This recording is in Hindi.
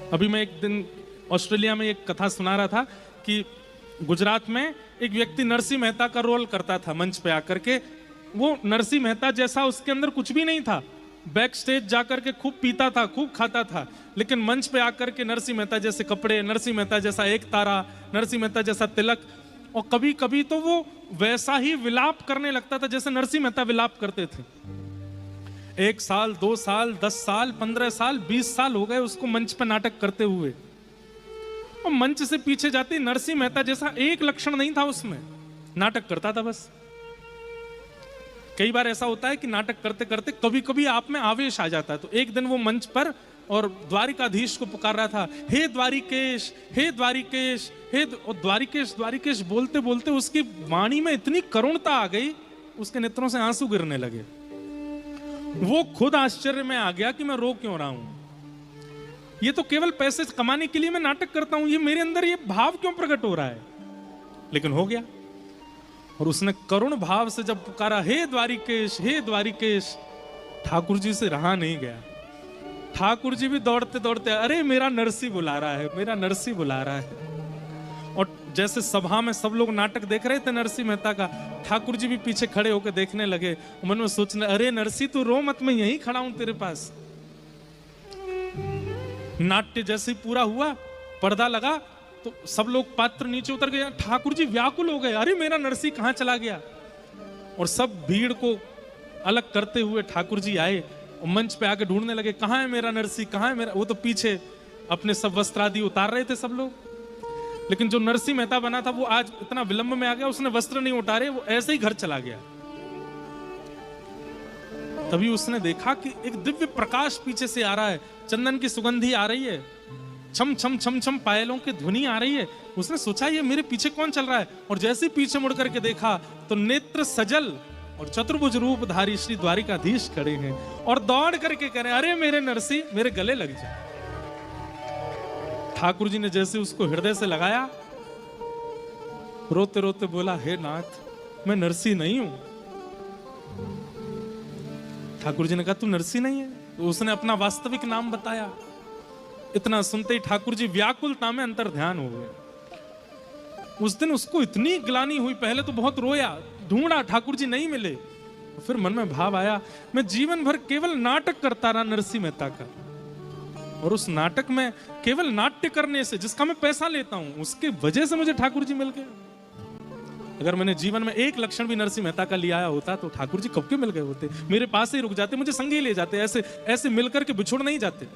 अभी मैं एक दिन ऑस्ट्रेलिया में एक कथा सुना रहा था कि गुजरात में एक व्यक्ति नरसिंह मेहता का रोल करता था मंच पे आकर के। वो नरसिंह मेहता जैसा उसके अंदर कुछ भी नहीं था, बैक स्टेज जाकर के खूब पीता था, खूब खाता था, लेकिन मंच पे आकर के नरसिंह मेहता जैसे कपड़े, नरसिंह मेहता जैसा एक तारा, नरसिंह मेहता जैसा तिलक, और कभी कभी तो वो वैसा ही विलाप करने लगता था जैसे नरसिंह मेहता विलाप करते थे। 1 साल, 2 साल, 10 साल, 15 साल, 20 साल हो गए उसको मंच पर नाटक करते हुए, और मंच से पीछे जाते नरसिंह मेहता जैसा एक लक्षण नहीं था उसमें, नाटक करता था बस। कई बार ऐसा होता है कि नाटक करते करते कभी कभी आप में आवेश आ जाता है। तो एक दिन वो मंच पर और द्वारिकाधीश को पुकार रहा था, हे द्वारिकेश, हे द्वारिकेश, और द्वारिकेश द्वारिकेश बोलते बोलते उसकी वाणी में इतनी करुणता आ गई, उसके नेत्रों से आंसू गिरने लगे। वो खुद आश्चर्य में आ गया कि मैं रो क्यों रहा हूं, ये तो केवल पैसे कमाने के लिए मैं नाटक करता हूं, ये मेरे अंदर ये भाव क्यों प्रकट हो रहा है। लेकिन हो गया, और उसने करुण भाव से जब पुकारा, हे द्वारिकेश, हे द्वारिकेश, ठाकुर जी से रहा नहीं गया। ठाकुर जी भी दौड़ते दौड़ते, अरे मेरा नरसिंह बुला रहा है, मेरा नरसिंह बुला रहा है। और जैसे सभा में सब लोग नाटक देख रहे थे नरसिंह मेहता का, ठाकुर जी भी पीछे खड़े होकर देखने लगे, मन में सोचने, अरे नरसिंह तू रो मत, मैं यहीं खड़ा हूं तेरे पास। नाट्य जैसे ही पूरा हुआ, पर्दा लगा, तो सब लोग पात्र नीचे उतर गए, ठाकुर जी व्याकुल हो गए, अरे मेरा नरसिंह कहां चला गया। और सब भीड़ को अलग करते हुए ठाकुर जी आए और मंच पे आके ढूंढने लगे, कहां है मेरा नरसिंह, कहां है मेरा। वो तो पीछे अपने सब वस्त्र आदि उतार रहे थे सब लोग, लेकिन जो नरसिंह मेहता बना था वो आज इतना विलंब में आ गया, उसने वस्त्र नहीं उतारे, वो ऐसे ही घर चला गया। तभी उसने देखा कि एक दिव्य प्रकाश पीछे से आ रहा है, चंदन की सुगंधी आ रही है, छम छम छम छम पायलों की ध्वनि आ रही है। उसने सोचा ये मेरे पीछे कौन चल रहा है, और जैसे ही पीछे मुड़ करके देखा तो नेत्र सजल और चतुर्भुज रूपधारी श्री द्वारिकाधीश खड़े हैं, और दौड़ करके कह रहे, अरे मेरे नरसिंह, मेरे गले लग जा। ठाकुर जी ने जैसे उसको हृदय से लगाया, रोते रोते बोला, हे नाथ, मैं नरसिंह नहीं हूं। ठाकुर जी ने कहा, तू नरसिंह नहीं है? तो उसने अपना वास्तविक नाम बताया। इतना सुनते ही ठाकुर जी व्याकुलता में अंतर ध्यान हो गए। उस दिन उसको इतनी ग्लानि हुई, पहले तो बहुत रोया, ढूंढा, ठाकुर जी नहीं मिले। फिर मन में भाव आया, मैं जीवन भर केवल नाटक करता रहा नरसिंह मेहता का, और उस नाटक में केवल नाट्य करने से, जिसका मैं पैसा लेता हूं, उसके वजह से मुझे ठाकुर जी मिल गए। अगर मैंने जीवन में एक लक्षण भी नरसिंह मेहता का लिया होता तो ठाकुर जी कब के मिल गए होते, मेरे पास ही रुक जाते, मुझे संग ही ले जाते, ऐसे ऐसे मिलकर के बिछुड़ नहीं जाते।